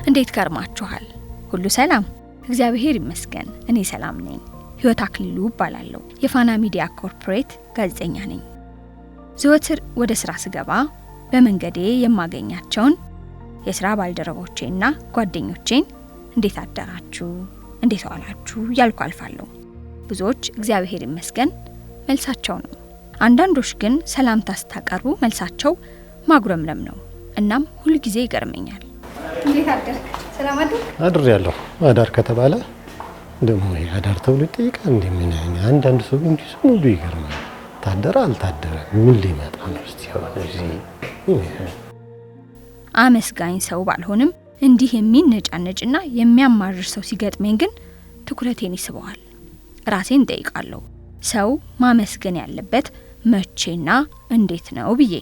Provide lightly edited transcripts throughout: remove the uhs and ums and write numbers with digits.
እንዴት ከርማችኋል? ሁሉ ሰላም? እግዚአብሔር ይመስገን እኔ ሰላም ነኝ። ህይወት አክሊሉ እባላለሁ። የፋና ሚዲያ ኮርፖሬት ጋዜጠኛ ነኝ። ዘወትር ወደ ስራ ስገባ በመንገዴ የማገኛቸውን የስራ ባልደረቦቼና ጓደኞቼን እንዴት አደራችሁ፣ እንዴት ዋላችሁ ያልኩ አልፋለሁ። ብዙዎች እግዚአብሔር ይመስገን መልሳቸው ነው። አንዳንዶች ግን ሰላምታ ስታቀርቡ መልሳቸው ማጉረምረም ነው። እናም ሁሉ ጊዜ ይገርመኛል። እንዴት አደርክ? ሰላም አድሬያለሁ። አዳር ከተባለ ደሞ አዳር ተብሎ ይጠይቃል። እንደምን አንዳንድ ሰው እንዲህ ሙሉ ይገርማል። ታደረ አልታደረ ምን ሊመጣ ነው? እስቲ አመስጋኝ ሰው ባልሆንም እንዲህ የሚነጫነጭና የሚያማርር ሰው ሲገጥመኝ ግን ትኩረቴን ይስበዋል። ራሴን ጠይቃለሁ። ሰው ማመስገን ያለበት መቼና እንዴት ነው ብዬ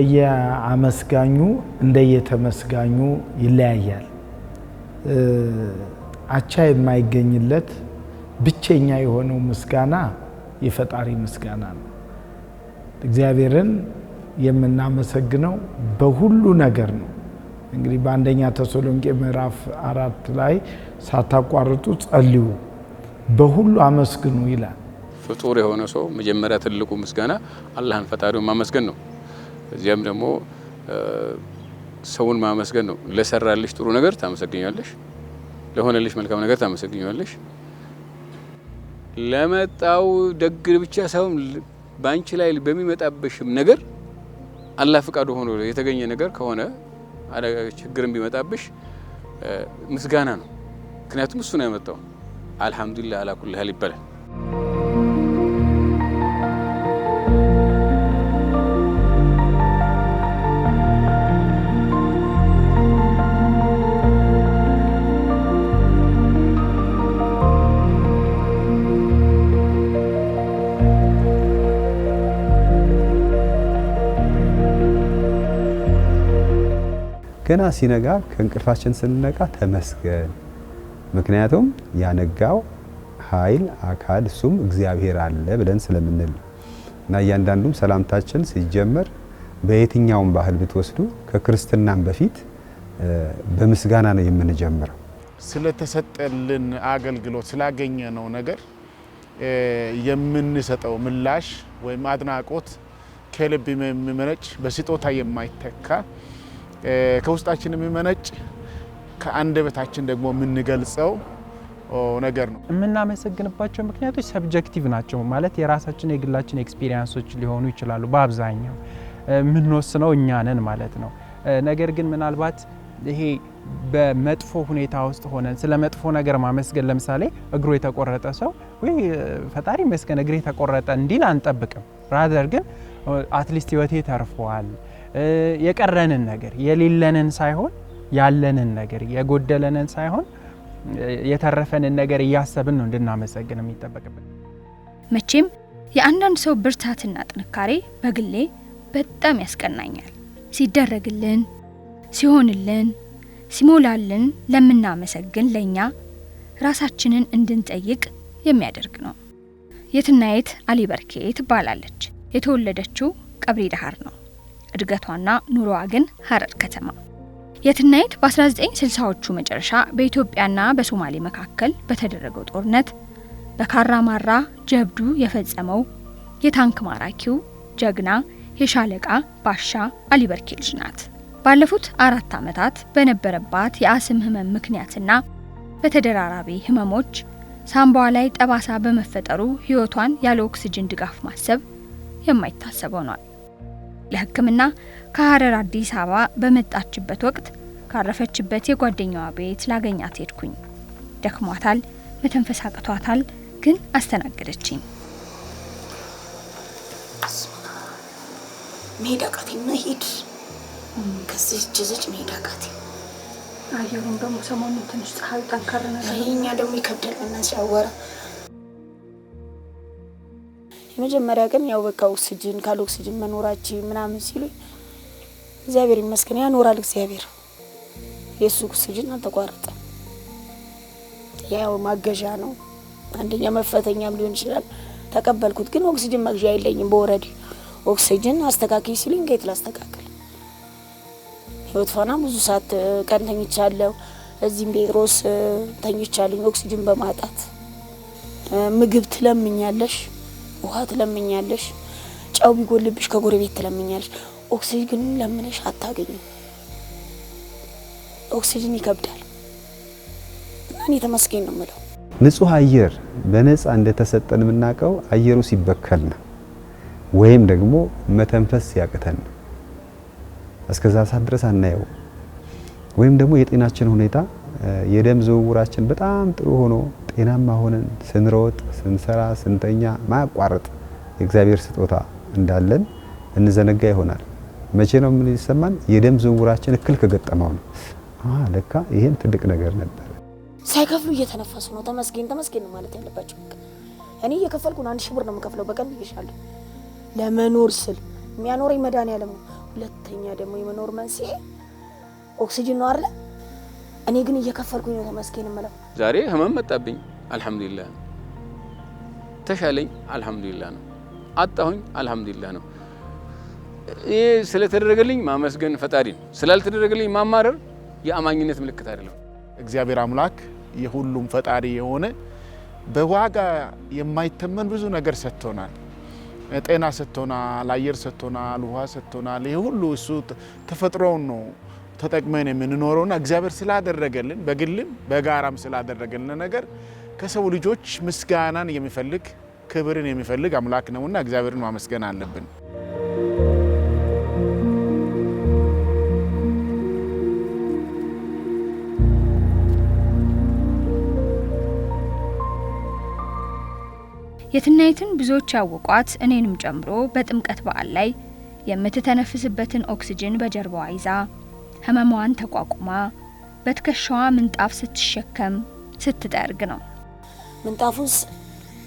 እንደየአመስጋኙ እንደየተመስጋኙ ይለያያል። አቻ የማይገኝለት ብቸኛ የሆነው ምስጋና የፈጣሪ ምስጋና ነው። እግዚአብሔርን የምናመሰግነው በሁሉ ነገር ነው። እንግዲህ በአንደኛ ተሰሎንቄ ምዕራፍ 4 ላይ ሳታቋርጡ ጸልዩ በሁሉ አመስግኑ ይላል። ፍጡር የሆነ ሰው መጀመሪያ ትልቁ ምስጋና አላህን ፈጣሪውን ማመስገን ነው። እዚያም ደግሞ ሰውን ማመስገን ነው። ለሰራልሽ ጥሩ ነገር ታመሰግኛለሽ፣ ለሆነልሽ መልካም ነገር ታመሰግኛለሽ። ለመጣው ደግ ብቻ ሳይሆን ባንቺ ላይ በሚመጣብሽም ነገር አላህ ፍቃዱ ሆኖ የተገኘ ነገር ከሆነ ችግርም ቢመጣብሽ ምስጋና ነው። ምክንያቱም እሱ ነው ያመጣው። አልহামዱሊላህ አላ ኩሊ ሐል ይባላል። ገና ሲነጋ ከእንቅልፋችን ስንነቃ ተመስገን። ምክንያቱም ያነጋው ኃይል አካል እሱም እግዚአብሔር አለ ብለን ስለምንል እና እያንዳንዱም ሰላምታችን ሲጀመር በየትኛውም ባህል ብትወስዱ ከክርስትናም በፊት በምስጋና ነው የምንጀምረው። ስለተሰጠልን አገልግሎት ስላገኘነው ነገር የምንሰጠው ምላሽ ወይም አድናቆት ከልብ የሚመነጭ በስጦታ የማይተካ ከውስጣችን የሚመነጭ ከአንደበታችን ደግሞ የምንገልጸው ነገር ነው። የምናመሰግንባቸው ምክንያቶች ሰብጀክቲቭ ናቸው። ማለት የራሳችን የግላችን ኤክስፒሪየንሶች ሊሆኑ ይችላሉ። በአብዛኛው ምንወስነው እኛ ነን ማለት ነው። ነገር ግን ምናልባት ይሄ በመጥፎ ሁኔታ ውስጥ ሆነን ስለ መጥፎ ነገር ማመስገን፣ ለምሳሌ እግሩ የተቆረጠ ሰው ወይ ፈጣሪ መስገን እግሬ ተቆረጠ እንዲል አንጠብቅም። ራደር ግን አትሊስት ህይወቴ ተርፏል፣ የቀረንን ነገር የሌለንን ሳይሆን ያለንን ነገር የጎደለንን ሳይሆን የተረፈንን ነገር እያሰብን ነው እንድናመሰግን የሚጠበቅብን። መቼም የአንዳንድ ሰው ብርታትና ጥንካሬ በግሌ በጣም ያስቀናኛል። ሲደረግልን፣ ሲሆንልን፣ ሲሞላልን ለምናመሰግን ለኛ ራሳችንን እንድንጠይቅ የሚያደርግ ነው። የትናየት አሊ በርኬ ትባላለች። የተወለደችው ቀብሪ ዳሃር ነው። እድገቷና ኑሮዋ ግን ሐረር ከተማ። የትናየት በ1960ዎቹ መጨረሻ በኢትዮጵያና በሶማሌ መካከል በተደረገው ጦርነት በካራማራ ጀብዱ የፈጸመው የታንክ ማራኪው ጀግና የሻለቃ ባሻ አሊ በርኬ ልጅ ናት። ባለፉት 4 ዓመታት በነበረባት የአስም ህመም ምክንያትና በተደራራቢ ህመሞች ሳምባዋ ላይ ጠባሳ በመፈጠሩ ህይወቷን ያለ ኦክሲጅን ድጋፍ ማሰብ የማይታሰብ ሆኗል። ለህክምና ከሐረር አዲስ አበባ በመጣችበት ወቅት ካረፈችበት የጓደኛዋ ቤት ላገኛት ሄድኩኝ። ደክሟታል፣ መተንፈስ አቅቷታል፣ ግን አስተናገደችኝ። ሜዳ ቃቴና ሂድ ከዚህ ጅዝጭ ሜዳ ቃቴ አየሩን ደግሞ ሰሞኑን ትንሽ ፀሐይ ጠንከር ነገር ይሄኛ ደግሞ ይከብዳል እና ሲያወራ የመጀመሪያ ቀን ያው በቃ ኦክሲጅን ካለ ኦክሲጅን መኖራችን ምናምን ሲሉ እግዚአብሔር ይመስገን ያኖራል እግዚአብሔር የሱ ኦክሲጅን አልተቋረጠም። ያው ማገዣ ነው አንደኛ መፈተኛም ሊሆን ይችላል ተቀበልኩት። ግን ኦክሲጅን መግዣ የለኝም በወረዲ ኦክሲጅን አስተካክይ ሲሉኝ ከየት ላስተካክል? ህይወት ፋና ብዙ ሰዓት ቀን ተኝቻለሁ። እዚህም ጴጥሮስ ተኝቻለሁ ኦክሲጅን በማጣት ምግብ ትለምኛለሽ፣ ውሃ ትለምኛለሽ፣ ጫው ቢጎልብሽ ከጎረቤት ትለምኛለሽ። ኦክሲጅን ለምነሽ አታገኙ። ኦክሲጅን ይከብዳል። እኔ ተመስገን ነው የምለው። ንጹህ አየር በነፃ እንደተሰጠን የምናውቀው አየሩ ሲበከል ነው ወይም ደግሞ መተንፈስ ሲያቅተን እስከዛ ሰዓት ድረስ አናየው። ወይም ደግሞ የጤናችን ሁኔታ የደም ዝውውራችን በጣም ጥሩ ሆኖ ጤናማ ሆነን ስንሮጥ ስንሰራ ስንተኛ ማያቋርጥ የእግዚአብሔር ስጦታ እንዳለን እንዘነጋ ይሆናል። መቼ ነው ምን ይሰማን? የደም ዝውውራችን እክል ከገጠመው ነው። ለካ ይሄን ትልቅ ነገር ነበር። ሳይከፍሉ እየተነፈሱ ነው። ተመስገን ተመስገን ነው ማለት ያለባቸው። እኔ እየከፈልኩ 1000 ብር ነው የምከፍለው በቀን ብዬሻለሁ። ለመኖር ስል የሚያኖረኝ መድኃኒዓለም ነው። ሁለተኛ ደግሞ የመኖር መንስኤ ኦክሲጅን ነው አይደል? እኔ ግን እየከፈልኩኝ ነው ተመስገን የምለው። ዛሬ ህመም መጣብኝ አልহামዱሊላህ ነው። ተሻለኝ አልহামዱሊላህ ነው። አጣሁኝ አልহামዱሊላህ ነው። ይሄ ስለተደረገልኝ ማመስገን ፈጣሪ ነው። ስላልተደረገልኝ ማማረር የአማኝነት ምልክት አይደለም። እግዚአብሔር አምላክ የሁሉም ፈጣሪ የሆነ በዋጋ የማይተመን ብዙ ነገር ሰጥቶናል። ጤና ሰጥቶናል፣ አየር ሰጥቶናል፣ ውሃ ሰጥቶናል። ይሄ ሁሉ እሱ ተፈጥሮውን ነው ተጠቅመን የምንኖረውና እግዚአብሔር ስላደረገልን በግልም በጋራም ስላደረገልን ነገር ከሰው ልጆች ምስጋናን የሚፈልግ ክብርን የሚፈልግ አምላክ ነውና እግዚአብሔርን ማመስገን አለብን። የትናይትን ብዙዎች ያወቋት እኔንም ጨምሮ በጥምቀት በዓል ላይ የምትተነፍስበትን ኦክሲጅን በጀርባዋ ይዛ ህመሟን ተቋቁማ በትከሻዋ ምንጣፍ ስትሸከም ስትጠርግ ነው። ምንጣፉስ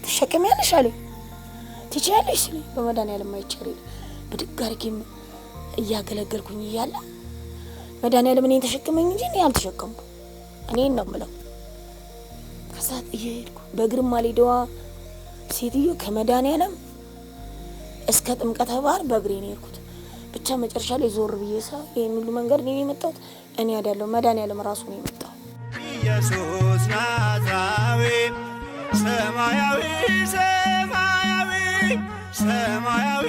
ትሸከሚያለሽ አለ ትችያለሽ ሲል በመድኃኒዓለም አይቻል በድግ አድርጌም እያገለገልኩኝ እያለ መድኃኒዓለም እኔን ተሸክመኝ እንጂ እኔ አልተሸከምኩ። እኔን ነው የምለው። ከዛ እየሄድኩ በእግርም አልሄደዋ ሴትዮ ከመድኃኒዓለም እስከ ጥምቀተ ባህር በእግሬ ነው የሄድኩት። ብቻ መጨረሻ ላይ ዞር ብዬ ሳይ ይሄን ሁሉ መንገድ ነው የመጣሁት እኔ አይደለም መድኃኒዓለም ራሱ ነው የመጣው። ኢየሱስ ናዝራዊ ሰማያዊ ሰማያዊ ሰማያዊ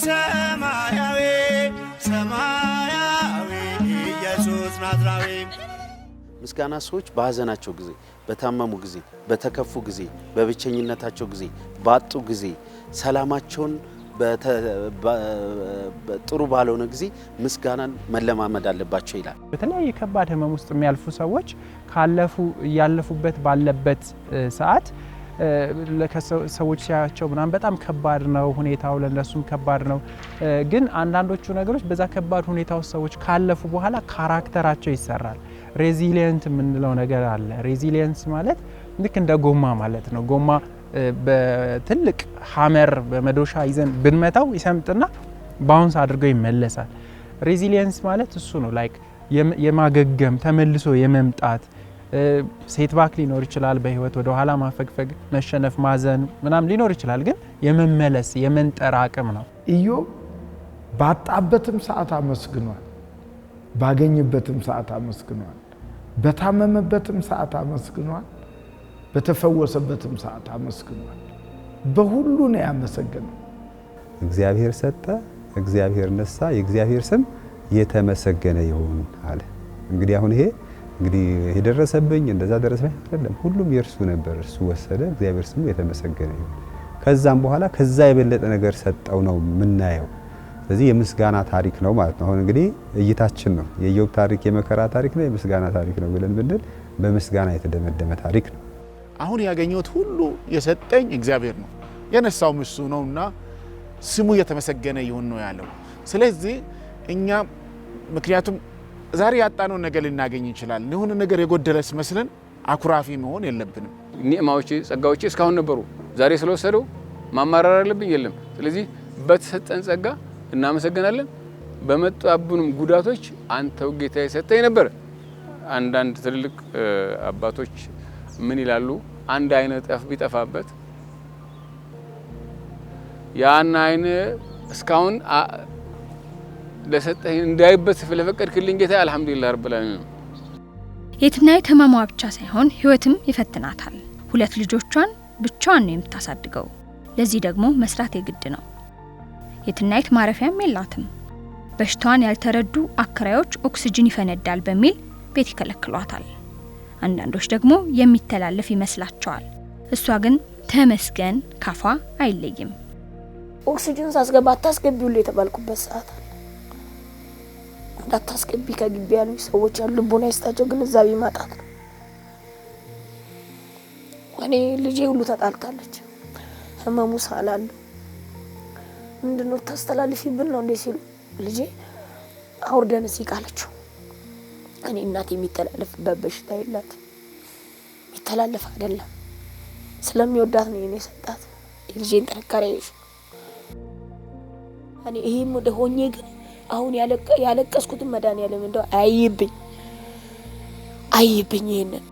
ሰማያዊ ሰማያዊ ኢየሱስ ናዝራዊ። ምስጋና ሰዎች በሐዘናቸው ጊዜ፣ በታመሙ ጊዜ፣ በተከፉ ጊዜ፣ በብቸኝነታቸው ጊዜ፣ ባጡ ጊዜ፣ ሰላማቸውን ጥሩ ባልሆነ ጊዜ ምስጋናን መለማመድ አለባቸው ይላል። በተለያየ ከባድ ህመም ውስጥ የሚያልፉ ሰዎች ያለፉበት ባለበት ሰዓት ለሰዎች ሲያቸው ምናምን በጣም ከባድ ነው ሁኔታው፣ ለነሱም ከባድ ነው። ግን አንዳንዶቹ ነገሮች በዛ ከባድ ሁኔታው ሰዎች ካለፉ በኋላ ካራክተራቸው ይሰራል። ሬዚሊየንት የምንለው ነገር አለ። ሬዚሊየንስ ማለት ልክ እንደ ጎማ ማለት ነው። ጎማ በትልቅ ሀመር በመዶሻ ይዘን ብንመታው ይሰምጥና ባውንስ አድርጎ ይመለሳል። ሬዚሊየንስ ማለት እሱ ነው። ላይክ የማገገም ተመልሶ የመምጣት ሴትባክ ሊኖር ይችላል በህይወት ወደ ኋላ ማፈግፈግ፣ መሸነፍ፣ ማዘን ምናምን ሊኖር ይችላል። ግን የመመለስ የመንጠር አቅም ነው። ኢዮብ ባጣበትም ሰዓት አመስግኗል፣ ባገኝበትም ሰዓት አመስግኗል፣ በታመመበትም ሰዓት አመስግኗል፣ በተፈወሰበትም ሰዓት አመስግኗል። በሁሉ ነው ያመሰገነው። እግዚአብሔር ሰጠ፣ እግዚአብሔር ነሳ፣ የእግዚአብሔር ስም የተመሰገነ ይሁን አለ። እንግዲህ አሁን ይሄ የደረሰብኝ እንደዛ ደረሰብኝ አይደለም፣ ሁሉም የእርሱ ነበር። እርሱ ወሰደ፣ እግዚአብሔር ስሙ የተመሰገነ ይሁን። ከዛም በኋላ ከዛ የበለጠ ነገር ሰጠው ነው የምናየው። ስለዚህ የምስጋና ታሪክ ነው ማለት ነው። አሁን እንግዲህ እይታችን ነው የኢዮብ ታሪክ የመከራ ታሪክ ነው የምስጋና ታሪክ ነው ብለን ብንል በምስጋና የተደመደመ ታሪክ ነው። አሁን ያገኘሁት ሁሉ የሰጠኝ እግዚአብሔር ነው፣ የነሳውም እሱ ነውና ስሙ የተመሰገነ ይሁን ነው ያለው። ስለዚህ እኛ ምክንያቱም ዛሬ ያጣነው ነገር ልናገኝ ይችላል። የሆነ ነገር የጎደለስ መስለን አኩራፊ መሆን የለብንም። ኒዕማዎች ጸጋዎች እስካሁን ነበሩ። ዛሬ ስለወሰደው ማማራር አለብኝ የለም። ስለዚህ በተሰጠን ጸጋ እናመሰግናለን። በመጣብንም ጉዳቶች አንተው ጌታዬ ሰጠኝ ነበር። አንዳንድ ትልልቅ አባቶች ምን ይላሉ? አንድ አይነ ጠፍ ቢጠፋበት ያን አይነ እስካሁን ለሰጠኝ እንዳይበት ስለፈቀድክልኝ ጌታ አልሐምዱሊላህ ረብል ዓለሚን። የትናየት ህመሟ ብቻ ሳይሆን ህይወትም ይፈትናታል። 2 ልጆቿን ብቻዋን ነው የምታሳድገው። ለዚህ ደግሞ መስራት የግድ ነው። የትናየት ማረፊያም የላትም። በሽታዋን ያልተረዱ አከራዮች ኦክሲጅን ይፈነዳል በሚል ቤት ይከለክሏታል። አንዳንዶች ደግሞ የሚተላለፍ ይመስላቸዋል። እሷ ግን ተመስገን ካፏ አይለይም። ኦክሲጅን ሳስገባ አታስገቢው የተባልኩበት ሰዓት አለ። እንዳታስገቢ ከግቢ ያሉ ሰዎች ያሉ ልቦና ይስጣቸው ግንዛቤ ማጣት ነው። እኔ ልጄ ሁሉ ተጣልታለች። ህመሙ ሳላል ምንድነው ታስተላልፊብን ነው እንዴ ሲሉ ልጄ አውርደን ሲቃለችው እኔ እናቴ የሚተላለፍበት በሽታ የላት የሚተላለፍ አይደለም ስለሚወዳት ነው የኔ ሰጣት የልጄን ጥንካሬ እኔ ይሄም ወደ ሆኜ ግን አሁን ያለቀስኩትን መድኃኒዓለም እንደው አይይብኝ ይሄንን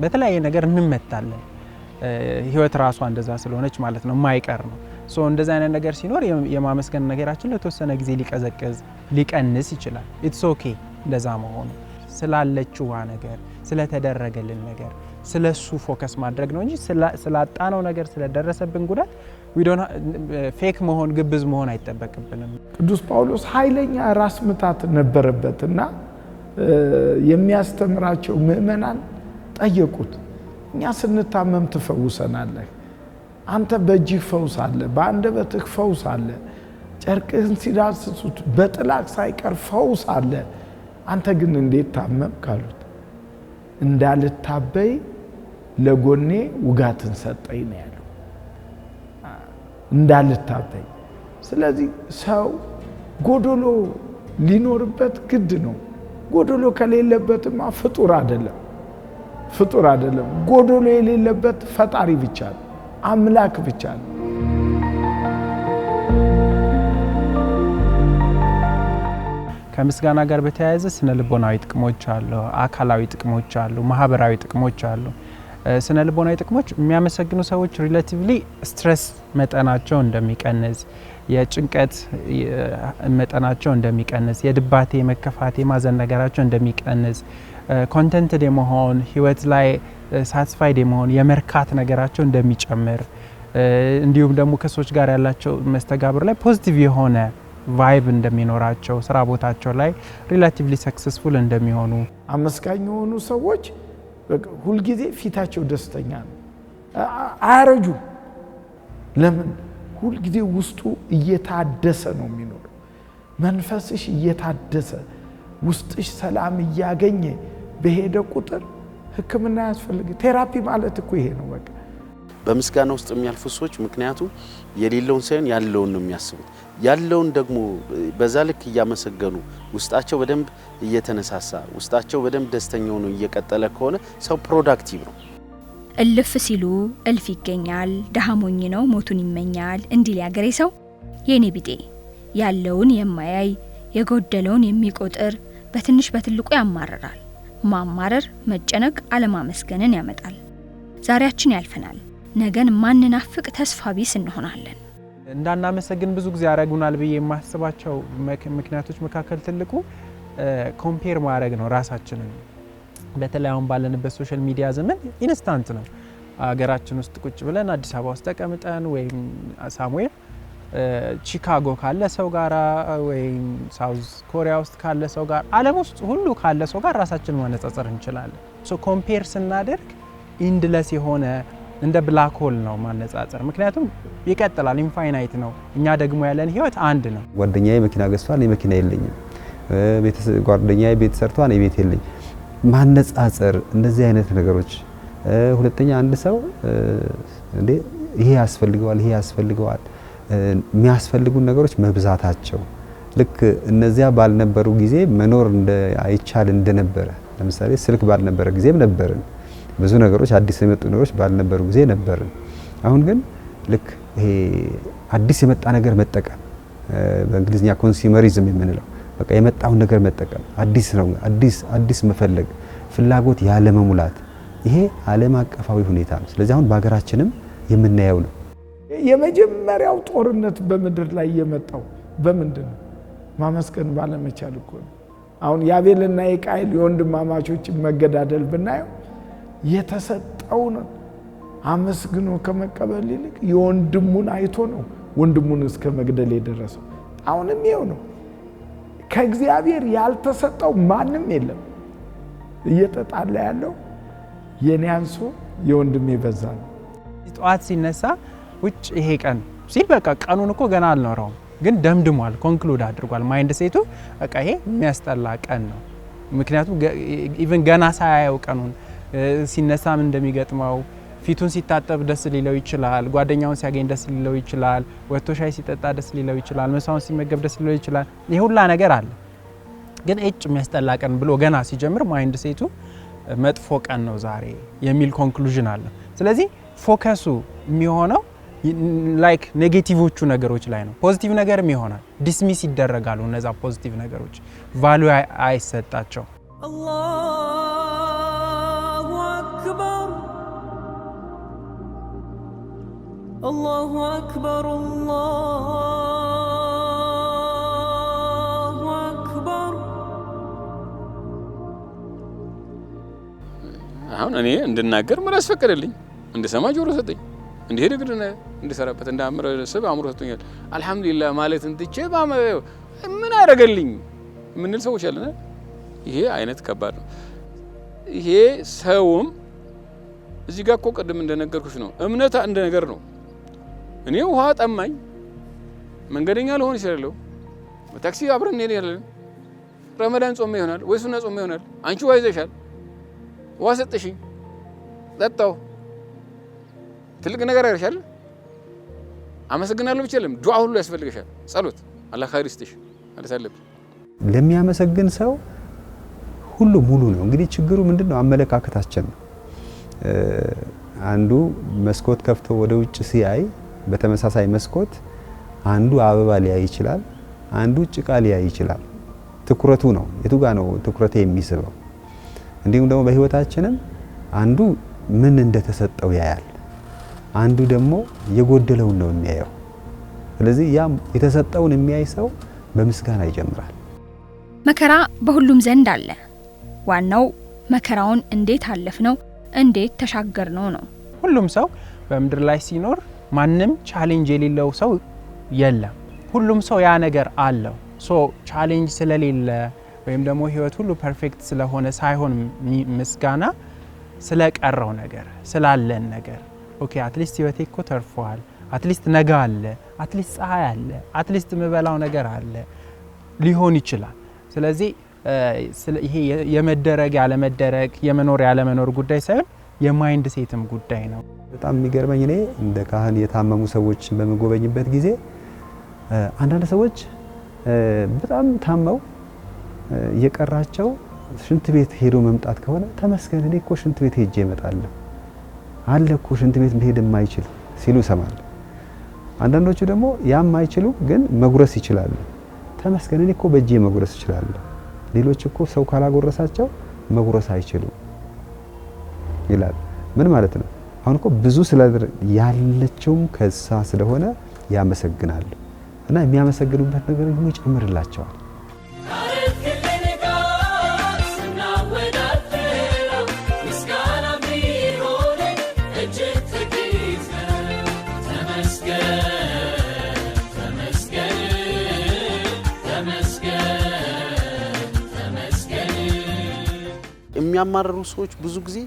በተለያየ ነገር እንመታለን። ህይወት ራሷ እንደዛ ስለሆነች ማለት ነው ማይቀር ነው። ሶ እንደዛ አይነት ነገር ሲኖር የማመስገን ነገራችን ለተወሰነ ጊዜ ሊቀዘቅዝ ሊቀንስ ይችላል። ኢትስ ኦኬ እንደዛ መሆኑ ስላለችዋ ነገር ስለተደረገልን ነገር ስለሱ ፎከስ ማድረግ ነው እንጂ ስላጣነው ነገር ስለደረሰብን ጉዳት ፌክ መሆን ግብዝ መሆን አይጠበቅብንም። ቅዱስ ጳውሎስ ኃይለኛ ራስ ምታት ነበረበትና የሚያስተምራቸው ምእመናን ጠየቁት። እኛ ስንታመም ትፈውሰናለህ፣ አንተ በእጅህ ፈውስ አለ፣ በአንደበትህ ፈውስ አለ፣ ጨርቅህን ሲዳስሱት በጥላቅ ሳይቀር ፈውስ አለ፣ አንተ ግን እንዴት ታመምክ አሉት። እንዳልታበይ ለጎኔ ውጋትን ሰጠኝ ነው ያለው። እንዳልታበይ። ስለዚህ ሰው ጎዶሎ ሊኖርበት ግድ ነው። ጎዶሎ ከሌለበትማ ፍጡር አይደለም። ጎዶሎ የሌለበት ፈጣሪ ብቻ ነው፣ አምላክ ብቻ ነው። ከምስጋና ጋር በተያያዘ ስነ ልቦናዊ ጥቅሞች አሉ፣ አካላዊ ጥቅሞች አሉ፣ ማህበራዊ ጥቅሞች አሉ። ስነ ልቦናዊ ጥቅሞች የሚያመሰግኑ ሰዎች ሪሌቲቭሊ ስትሬስ መጠናቸው እንደሚቀንስ፣ የጭንቀት መጠናቸው እንደሚቀንስ፣ የድባቴ መከፋቴ ማዘን ነገራቸው እንደሚቀንስ፣ ኮንተንትድ የመሆን ህይወት ላይ ሳቲስፋይድ የመሆን የመርካት ነገራቸው እንደሚጨምር፣ እንዲሁም ደግሞ ከሰዎች ጋር ያላቸው መስተጋብር ላይ ፖዚቲቭ የሆነ ቫይብ እንደሚኖራቸው፣ ስራ ቦታቸው ላይ ሪሌቲቭሊ ሰክሰስፉል እንደሚሆኑ። አመስጋኝ የሆኑ ሰዎች ሁል ጊዜ ፊታቸው ደስተኛ ነው፣ አያረጁም። ለምን? ሁል ጊዜ ውስጡ እየታደሰ ነው የሚኖረው። መንፈስሽ እየታደሰ ውስጥሽ ሰላም እያገኘ በሄደ ቁጥር ሕክምና ያስፈልግ። ቴራፒ ማለት እኮ ይሄ ነው። በቃ በምስጋና ውስጥ የሚያልፉ ሰዎች ምክንያቱም የሌለውን ሳይሆን ያለውን ነው የሚያስቡት። ያለውን ደግሞ በዛ ልክ እያመሰገኑ ውስጣቸው በደንብ እየተነሳሳ ውስጣቸው በደንብ ደስተኛ ሆኖ እየቀጠለ ከሆነ ሰው ፕሮዳክቲቭ ነው። እልፍ ሲሉ እልፍ ይገኛል፣ ደሃ ሞኝ ነው ሞቱን ይመኛል እንዲል ያገሬ ሰው የኔ ቢጤ ያለውን የማያይ የጎደለውን የሚቆጥር በትንሽ በትልቁ ያማረራል። ማማረር፣ መጨነቅ አለማመስገንን ያመጣል። ዛሬያችን ያልፈናል፣ ነገን ማንናፍቅ ተስፋ ቢስ እንሆናለን። እንዳናመሰግን ብዙ ጊዜ ያረጉናል ብዬ የማስባቸው ምክንያቶች መካከል ትልቁ ኮምፔር ማድረግ ነው ራሳችንን። በተለይ አሁን ባለንበት ሶሻል ሚዲያ ዘመን ኢንስታንት ነው። አገራችን ውስጥ ቁጭ ብለን አዲስ አበባ ውስጥ ተቀምጠን ወይም ሳሙኤል ቺካጎ ካለ ሰው ጋር ወይም ሳውዝ ኮሪያ ውስጥ ካለ ሰው ጋር ዓለም ውስጥ ሁሉ ካለ ሰው ጋር ራሳችንን ማነጻጸር እንችላለን። ሶ ኮምፔር ስናደርግ ኢንድለስ የሆነ እንደ ብላክ ሆል ነው ማነጻጸር። ምክንያቱም ይቀጥላል፣ ኢንፋይናይት ነው። እኛ ደግሞ ያለን ህይወት አንድ ነው። ጓደኛዬ መኪና ገዝቷል፣ እኔ መኪና የለኝም። ጓደኛዬ ቤት ሰርቷል፣ እኔ ቤት የለኝም። ማነጻጸር፣ እንደዚህ አይነት ነገሮች። ሁለተኛ አንድ ሰው እንዴ ይሄ ያስፈልገዋል፣ ይሄ ያስፈልገዋል፣ የሚያስፈልጉን ነገሮች መብዛታቸው ልክ እነዚያ ባልነበሩ ጊዜ መኖር አይቻል እንደነበረ ለምሳሌ ስልክ ባልነበረ ጊዜም ነበርን ብዙ ነገሮች አዲስ የመጡ ነገሮች ባልነበሩ ጊዜ ነበርን አሁን ግን ልክ ይሄ አዲስ የመጣ ነገር መጠቀም በእንግሊዝኛ ኮንሱመሪዝም የምንለው በቃ የመጣውን ነገር መጠቀም አዲስ ነው አዲስ መፈለግ ፍላጎት ያለ መሙላት ይሄ ዓለም አቀፋዊ ሁኔታ ነው ስለዚህ አሁን በአገራችንም የምናየው ነው የመጀመሪያው ጦርነት በመድር ላይ የመጣው በምንድን ነው ማመስገን ባለመቻል እኮ ነው አሁን ያቤልና የቃይል የወንድማማቾች መገዳደል ብናየው የተሰጠውን አመስግኖ ከመቀበል ይልቅ የወንድሙን አይቶ ነው ወንድሙን እስከ መግደል የደረሰው አሁንም ይሄው ነው ከእግዚአብሔር ያልተሰጠው ማንም የለም እየተጣላ ያለው የኔ አንሶ የወንድሜ በዛ ነው ጠዋት ሲነሳ ውጭ ይሄ ቀን ሲል በቃ ቀኑን እኮ ገና አልኖረውም ግን ደምድሟል ኮንክሉድ አድርጓል ማይንድ ሴቱ በቃ ይሄ የሚያስጠላ ቀን ነው ምክንያቱም ኢቭን ገና ሳያየው ቀኑን ሲነሳ ምን እንደሚገጥመው ፊቱን ሲታጠብ ደስ ሊለው ይችላል ጓደኛውን ሲያገኝ ደስ ሊለው ይችላል ወጥቶ ሻይ ሲጠጣ ደስ ሊለው ይችላል ምሳውን ሲመገብ ደስ ሊለው ይችላል ይሄ ሁላ ነገር አለ ግን የሚያስጠላ ቀን ብሎ ገና ሲጀምር ማይንድ ሴቱ መጥፎ ቀን ነው ዛሬ የሚል ኮንክሉዥን አለ ስለዚህ ፎከሱ የሚሆነው ላይክ ኔጌቲቮቹ ነገሮች ላይ ነው ፖዚቲቭ ነገርም ይሆናል ዲስሚስ ይደረጋሉ እነዛ ፖዚቲቭ ነገሮች ቫልዩ አይሰጣቸው አላሁ አክበር አላሁ አክበር አላሁ አክበር አሁን እኔ እንድናገር ምን አስፈቀደልኝ እንድሰማ ጆሮ ሰጠኝ እንዲሄድ ግድነ እንድሰራበት እንዳምረ ሰብ አምሮ ሰጥቶኛል አልহামዱሊላህ ማለት እንትቼ ምን አደረገልኝ ምንል ሰዎች አለና ይሄ አይነት ከባድ ነው ይሄ ሰውም እዚህ ጋር እኮ ቀደም እንደነገርኩሽ ነው እምነት አንድ ነገር ነው እኔ ውሃ ጠማኝ መንገደኛ ልሆን ይችላል በታክሲ አብረን እንሄዳለን ረመዳን ጾም ይሆናል ወይ ሱና ጾም ይሆናል አንቺ ውሃ ይዘሻል ውሃ ሰጠሽኝ ጠጣው ትልቅ ነገር አይደርሻል አመሰግናለሁ ብቻለም ዱዓ ሁሉ ያስፈልግሻል ጸሎት አላህ ኸይር ይስጥሽ ማለት አለብኝ ለሚያመሰግን ሰው ሁሉ ሙሉ ነው እንግዲህ ችግሩ ምንድነው አመለካከታችን ነው አንዱ መስኮት ከፍቶ ወደ ውጭ ሲያይ በተመሳሳይ መስኮት አንዱ አበባ ሊያይ ይችላል አንዱ ጭቃ ሊያይ ይችላል ትኩረቱ ነው የቱ ጋር ነው ትኩረቴ የሚስበው እንዲሁም ደግሞ በህይወታችንም አንዱ ምን እንደተሰጠው ያያል አንዱ ደግሞ የጎደለው ነው የሚያየው ስለዚህ ያ የተሰጠውን የሚያይ ሰው በምስጋና ይጀምራል መከራ በሁሉም ዘንድ አለ ዋናው መከራውን እንዴት አለፍነው እንዴት ተሻገርነው ነው ሁሉም ሰው በመድር ላይ ሲኖር ማንንም ቻሌንጅ የሌለው ሰው የለም ሁሉም ሰው ያ ነገር አለው ሶ ቻሌንጅ ስለሌለ ወይም ደግሞ ህይወት ሁሉ ፐርፌክት ስለሆነ ሳይሆን ምስጋና ስለቀረው ነገር ስላለን ነገር ኦኬ አትሊስት ህይወቴ እኮ ተርፏል አትሊስት ነገ አለ አትሊስት ፀሐይ አለ አትሊስት መበላው ነገር አለ ሊሆን ይችላል ስለዚህ ይሄ የመደረግ ያለ መደረግ የመኖር ያለ መኖር ጉዳይ ሳይሆን የማይንድ ሴትም ጉዳይ ነው በጣም የሚገርመኝ እኔ እንደ ካህን የታመሙ ሰዎች በመጎበኝበት ጊዜ አንዳንድ ሰዎች በጣም ታመው የቀራቸው ሽንት ቤት ሄዶ መምጣት ከሆነ ተመስገን እኔ እኮ ሽንት ቤት ሄጄ እመጣለሁ አለ እኮ ሽንት ቤት መሄድ የማይችል ሲሉ ሰማል አንዳንዶቹ ደግሞ ያም ማይችሉ ግን መጉረስ ይችላሉ ተመስገን እኔ እኮ በእጄ መጉረስ እችላለሁ ሌሎች እኮ ሰው ካላጎረሳቸው መጉረስ አይችሉ ይላል ምን ማለት ነው አሁን እኮ ብዙ ያለችውም ከሳ ስለሆነ ያመሰግናሉ እና የሚያመሰግኑበት ነገር ደግሞ ይጨምርላቸዋል የሚያማርሩ ሰዎች ብዙ ጊዜ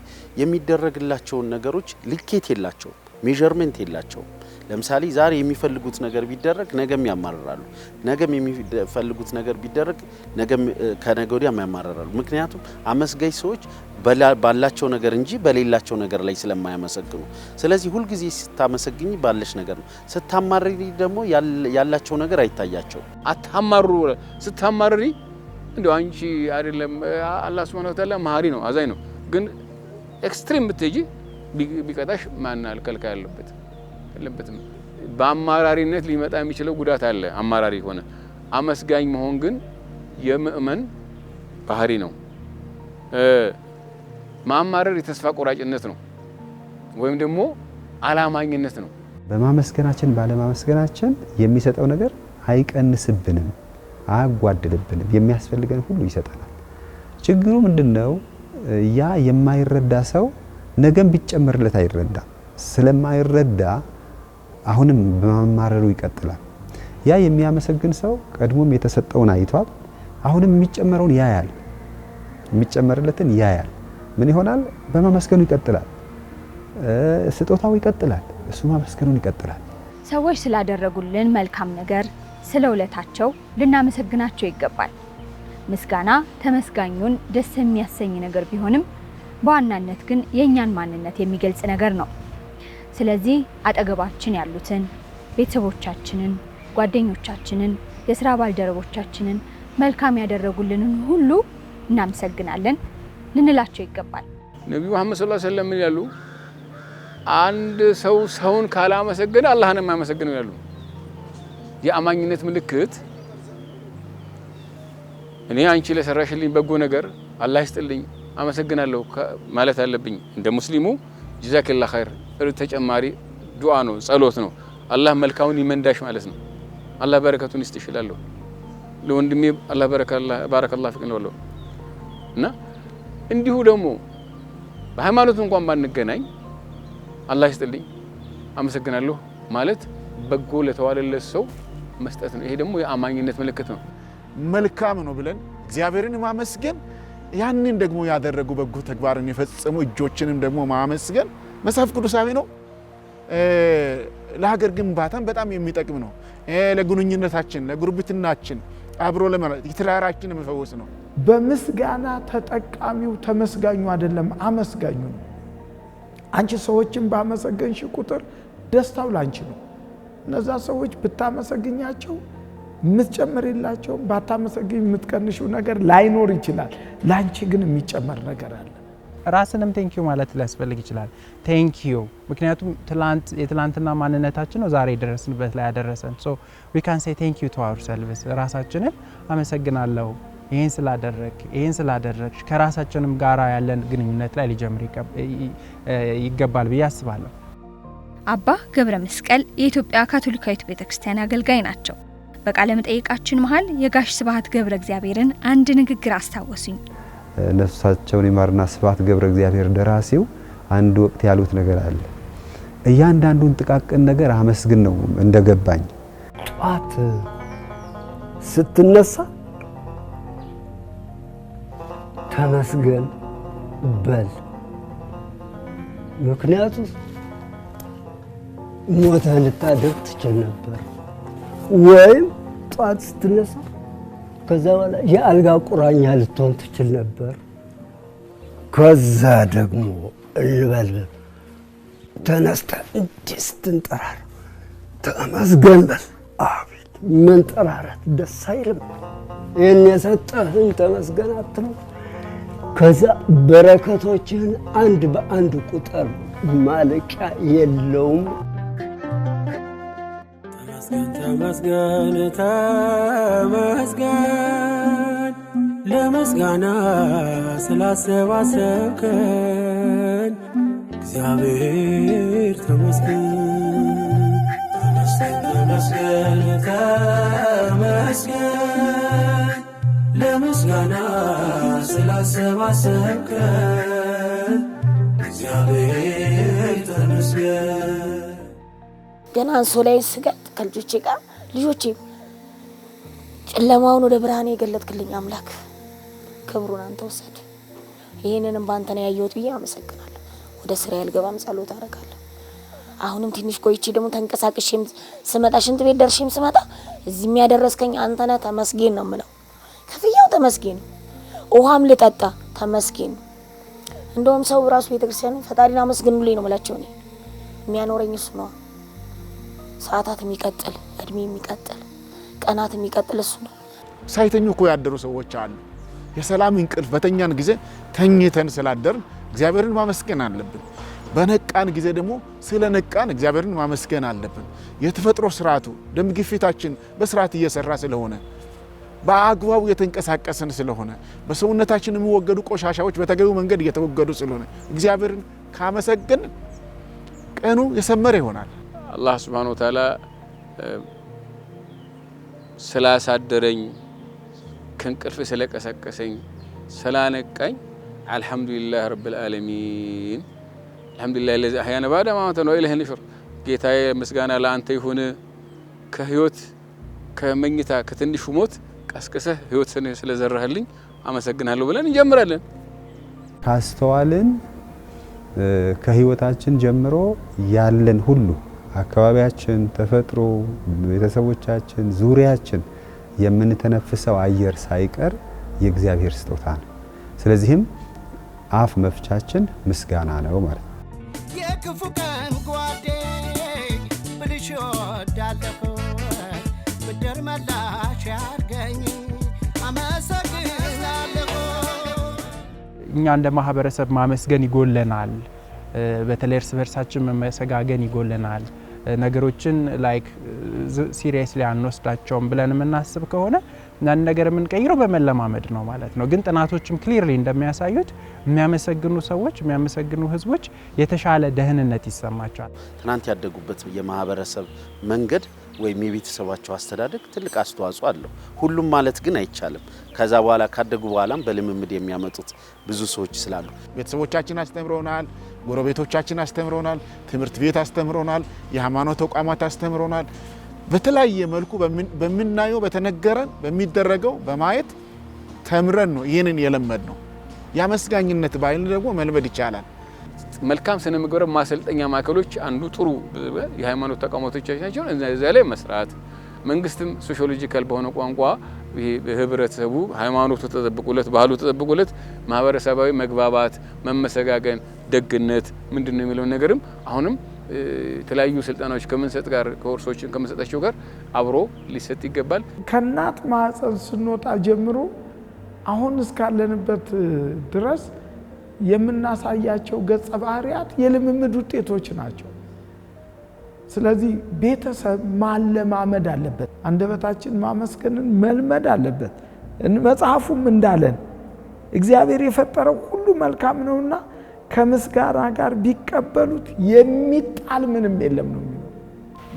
የሚደረግላቸው ነገሮች ልኬት የላቸው ሜዠርመንት የላቸው ለምሳሌ ዛሬ የሚፈልጉት ነገር ቢደረግ ነገም ያማርራሉ። ነገም የሚፈልጉት ነገር ቢደረግ ነገም ከነገ ወዲያ ያማርራሉ። ምክንያቱም አመስጋኝ ሰዎች ባላቸው ነገር እንጂ በሌላቸው ነገር ላይ ስለማያመሰግኑ። ስለዚህ ሁሉ ጊዜ ስታመሰግኝ ባለሽ ነገር ነው። ስታማርሪ ደግሞ ያላቸው ነገር አይታያቸው። አታማሩ ስታማርሪ እንደው አንቺ አይደለም አላህ Subhanahu Wa Ta'ala መሐሪ ነው አዛኝ ነው። ግን ኤክስትሪም ብትጂ ቢቀጣሽ ማን አልከልካ ያለበትም በአማራሪነት ሊመጣ የሚችለው ጉዳት አለ። አማራሪ ሆነ አመስጋኝ መሆን ግን የምእመን ባህሪ ነው። ማማረር የተስፋ ቆራጭነት ነው ወይም ደግሞ አላማኝነት ነው። በማመስገናችን ባለማመስገናችን የሚሰጠው ነገር አይቀንስብንም፣ አያጓድልብንም፣ የሚያስፈልገን ሁሉ ይሰጠናል። ችግሩ ምንድነው? ያ የማይረዳ ሰው ነገም ቢጨመርለት አይረዳም። ስለማይረዳ አሁንም በማማረሩ ይቀጥላል። ያ የሚያመሰግን ሰው ቀድሞም የተሰጠውን አይቷል። አሁንም የሚጨመረውን ያያል፣ የሚጨመርለትን ያያል። ምን ይሆናል? በማመስገኑ ይቀጥላል። ስጦታው ይቀጥላል፣ እሱ ማመስገኑን ይቀጥላል። ሰዎች ስላደረጉልን መልካም ነገር ስለ ውለታቸው ልናመሰግናቸው ይገባል። ምስጋና ተመስጋኙን ደስ የሚያሰኝ ነገር ቢሆንም በዋናነት ግን የኛን ማንነት የሚገልጽ ነገር ነው። ስለዚህ አጠገባችን ያሉትን ቤተሰቦቻችንን፣ ጓደኞቻችንን፣ የሥራ ባልደረቦቻችንን መልካም ያደረጉልንን ሁሉ እናመሰግናለን ልንላቸው ይገባል። ነብዩ መሐመድ ሰለላሁ ዐለይሂ ወሰለም ይላሉ አንድ ሰው ሰውን ካላመሰገነ አላህን የማያመሰግነው ይላሉ። የአማኝነት ምልክት እኔ አንቺ ለሰራሽልኝ በጎ ነገር አላህ ይስጥልኝ አመሰግናለሁ ማለት አለብኝ። እንደ ሙስሊሙ ጀዛከላህ ኸይር ተጨማሪ ዱዓ ነው፣ ጸሎት ነው። አላህ መልካውን ይመንዳሽ ማለት ነው። አላህ በረከቱን ይስጥሽ ይላል። ለወንድሜ አላህ ባረከላህ ፊክ ነው። እና እንዲሁ ደግሞ በሃይማኖት እንኳን ባንገናኝ አላህ ይስጥልኝ አመሰግናለሁ ማለት በጎ ለተዋለለት ሰው መስጠት ነው። ይሄ ደግሞ የአማኝነት ምልክት ነው። መልካም ነው ብለን እግዚአብሔርን ማመስገን፣ ያንን ደግሞ ያደረጉ በጎ ተግባርን የፈጸሙ እጆችንም ደግሞ ማመስገን መጽሐፍ ቅዱሳዊ ነው። ለሀገር ግንባታም በጣም የሚጠቅም ነው። ለግንኙነታችን፣ ለጉርብትናችን አብሮ ለማለት የትዳራችን መፈወስ ነው። በምስጋና ተጠቃሚው ተመስጋኙ አይደለም አመስጋኙ ነው። አንቺ ሰዎችን ባመሰገንሽ ቁጥር ደስታው ላንቺ ነው። እነዛ ሰዎች ብታመሰግኛቸው የምትጨምርላቸው ባታመሰግኝ የምትቀንሽው ነገር ላይኖር ይችላል። ላንቺ ግን የሚጨመር ነገር አለ። ራስንም ቴንኪዩ ማለት ሊያስፈልግ ይችላል። ቴንኪዩ ምክንያቱም የትላንትና ማንነታችን ነው ዛሬ የደረስንበት ላይ ያደረሰን። ሶ ዊ ካን ሴይ ቴንኪዩ ቱ አወርሰልቭስ። ራሳችንን አመሰግናለሁ ይሄን ስላደረግሽ ከራሳችንም ጋራ ያለን ግንኙነት ላይ ሊጀምር ይገባል ብዬ አስባለሁ። አባ ገብረ መስቀል የኢትዮጵያ ካቶሊካዊት ቤተክርስቲያን አገልጋይ ናቸው። በቃለ መጠይቃችን መሃል የጋሽ ስብሐት ገብረ እግዚአብሔርን አንድ ንግግር አስታወሱኝ። ነፍሳቸውን ይማርና ስብሐት ገብረ እግዚአብሔር ደራሲው አንድ ወቅት ያሉት ነገር አለ። እያንዳንዱን ጥቃቅን ነገር አመስግን ነው እንደገባኝ። ጧት ስትነሳ ተመስገን በል። ምክንያቱም ሞተህ ልታደር ትችል ነበር፣ ወይም ጧት ስትነሳ ከዛ በኋላ የአልጋ ቁራኛ ልትሆን ትችል ነበር። ከዛ ደግሞ እንበል ተነስተህ እንዲህ ስትንጠራራ ተመስገን በል። አቤት መንጠራራት ደስ አይልም? ይህን የሰጠህን ተመስገን አትለው? ከዛ በረከቶችህን አንድ በአንድ ቁጥር ማለቂያ የለውም። ተመስገን ተመስገን ለምስጋና ስላሰባሰብከን እግዚአብሔር ተመስገን። ተመስገን ተመስገን ለምስጋና ስላሰባሰብከን እግዚአብሔር ተመስገን። ገና አንሶላይ ስገጥ ከልጆቼ ጋር ልጆቼ ጨለማውን ወደ ብርሃን የገለጥክልኝ አምላክ ክብሩን አንተ ወሰድ። ይሄንንም ባንተ ነው ያየሁት ብዬ አመሰግናለሁ። ወደ ስራ ያልገባም ጸሎት አደርጋለሁ። አሁንም ትንሽ ቆይቼ ደግሞ ተንቀሳቅሼም ስመጣ ሽንት ቤት ደርሼም ስመጣ እዚህ የሚያደረስከኝ አንተ ነህ ተመስገን ነው የምለው። ከፍያው ተመስገን፣ ውሃም ልጠጣ ተመስገን። እንደውም ሰው ራሱ ቤተክርስቲያን ፈጣሪና አመስግኑልኝ ነው የምላቸው። እኔ የሚያኖረኝ እሱ ነው። ሰዓታት የሚቀጥል እድሜ የሚቀጥል ቀናት የሚቀጥል እሱ ነው። ሳይተኙ እኮ ያደሩ ሰዎች አሉ። የሰላም እንቅልፍ በተኛን ጊዜ ተኝተን ስላደርን እግዚአብሔርን ማመስገን አለብን። በነቃን ጊዜ ደግሞ ስለነቃን እግዚአብሔርን ማመስገን አለብን። የተፈጥሮ ስርዓቱ ደም ግፊታችን በስርዓት እየሰራ ስለሆነ በአግባቡ የተንቀሳቀሰን ስለሆነ በሰውነታችን የሚወገዱ ቆሻሻዎች በተገቢው መንገድ እየተወገዱ ስለሆነ እግዚአብሔርን ካመሰገን ቀኑ የሰመረ ይሆናል። አላህ Subhanahu Wa Ta'ala ስላሳደረኝ ከንቅልፍ ስለቀሰቀሰኝ ስላነቃኝ አልহামዱሊላህ ረብል ዓለሚን አልহামዱሊላህ الذي احيانا بعد ما ماتنا واليه النشور ጌታዬ ምስጋና ለአንተ ይሁን ከህይወት ከመኝታ ከትንሹ ሞት ቀስቀሰህ ህይወት ስለዘራህልኝ አመሰግናለሁ ብለን እንጀምራለን። ካስተዋልን ከህይወታችን ጀምሮ ያለን ሁሉ አካባቢያችን፣ ተፈጥሮ፣ ቤተሰቦቻችን፣ ዙሪያችን የምንተነፍሰው አየር ሳይቀር የእግዚአብሔር ስጦታ ነው። ስለዚህም አፍ መፍቻችን ምስጋና ነው ማለት ነው። የክፉ ቀን ጓዴ ብልሽ ወዳለሁ ብድር መላሽ ያርገኝ አመሰግናለሁ። እኛ እንደ ማህበረሰብ ማመስገን ይጎለናል። በተለይ እርስ በርሳችን መመሰጋገን ይጎለናል። ነገሮችን ላይክ ሲሪየስሊ አንወስዳቸውም ብለን የምናስብ ከሆነ ያን ነገር የምንቀይረው በመለማመድ ነው ማለት ነው። ግን ጥናቶችም ክሊርሊ እንደሚያሳዩት የሚያመሰግኑ ሰዎች የሚያመሰግኑ ህዝቦች የተሻለ ደህንነት ይሰማቸዋል። ትናንት ያደጉበት የማህበረሰብ መንገድ ወይም የቤተሰባቸው አስተዳደግ ትልቅ አስተዋጽኦ አለው። ሁሉም ማለት ግን አይቻልም። ከዛ በኋላ ካደጉ በኋላም በልምምድ የሚያመጡት ብዙ ሰዎች ስላሉ ቤተሰቦቻችን አስተምረውናል፣ ጎረቤቶቻችን አስተምረውናል፣ ትምህርት ቤት አስተምረውናል፣ የሃይማኖት ተቋማት አስተምረውናል። በተለያየ መልኩ በሚናየው በተነገረን በሚደረገው በማየት ተምረን ነው ይሄንን የለመድ ነው። ያመስጋኝነት ባይል ደግሞ መልመድ ይቻላል። መልካም ስነ ምግባር ማሰልጠኛ ማዕከሎች አንዱ ጥሩ የሃይማኖት ተቋማቶቻችን ናቸው። እዛ ላይ መስራት መንግስትም ሶሺዮሎጂካል በሆነ ቋንቋ ህብረተሰቡ ሃይማኖቱ ተጠብቆለት ባህሉ ተጠብቆለት ማህበረሰባዊ መግባባት መመሰጋገን ደግነት ምንድነው የሚለው ነገርም አሁንም የተለያዩ ስልጣኖች ከመንሰጥ ጋር ኮርሶችን ከመንሰጣቸው ጋር አብሮ ሊሰጥ ይገባል። ከናት ማህፀን ስንወጣ ጀምሮ አሁን እስካለንበት ድረስ የምናሳያቸው ገጸ ባህሪያት የልምምድ ውጤቶች ናቸው። ስለዚህ ቤተሰብ ማለማመድ አለበት። አንደበታችን ማመስገንን መልመድ አለበት። መጽሐፉም እንዳለን እግዚአብሔር የፈጠረው ሁሉ መልካም ነውና ከምስጋና ጋር ቢቀበሉት የሚጣል ምንም የለም ነው የሚለው።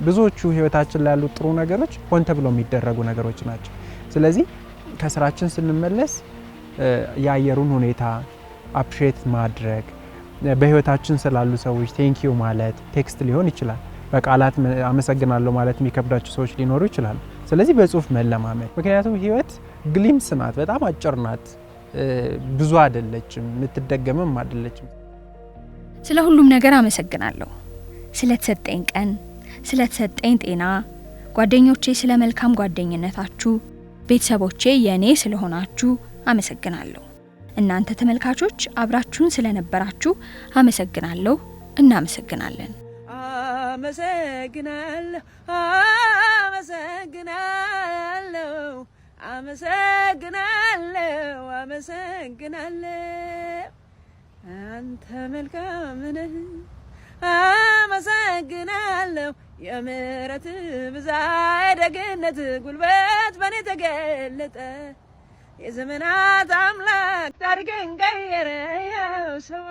ብዙዎቹ ህይወታችን ላይ ያሉ ጥሩ ነገሮች ሆን ተብሎ የሚደረጉ ነገሮች ናቸው። ስለዚህ ከስራችን ስንመለስ የአየሩን ሁኔታ አፕሪሼት ማድረግ በህይወታችን ስላሉ ሰዎች ቴንኪዩ ማለት ቴክስት ሊሆን ይችላል። በቃላት አመሰግናለሁ ማለት የሚከብዳቸው ሰዎች ሊኖሩ ይችላሉ። ስለዚህ በጽሁፍ መለማመድ። ምክንያቱም ህይወት ግሊምስ ናት፣ በጣም አጭር ናት፣ ብዙ አይደለችም፣ የምትደገምም አይደለችም። ስለ ሁሉም ነገር አመሰግናለሁ። ስለተሰጠኝ ቀን፣ ስለተሰጠኝ ጤና፣ ጓደኞቼ ስለ መልካም ጓደኝነታችሁ፣ ቤተሰቦቼ የኔ ስለሆናችሁ አመሰግናለሁ። እናንተ ተመልካቾች አብራችሁን ስለነበራችሁ አመሰግናለሁ። እናመሰግናለን። አመሰግናለሁ አመሰግናለሁ አመሰግናለሁ አመሰግናለሁ አንተ መልካም ነህ። አመሰግናለሁ የምህረት ብዛት ደግነት ጉልበት በኔ ተገለጠ። የዘመናት አምላክ ታሪክን ቀየረ ያው ሰው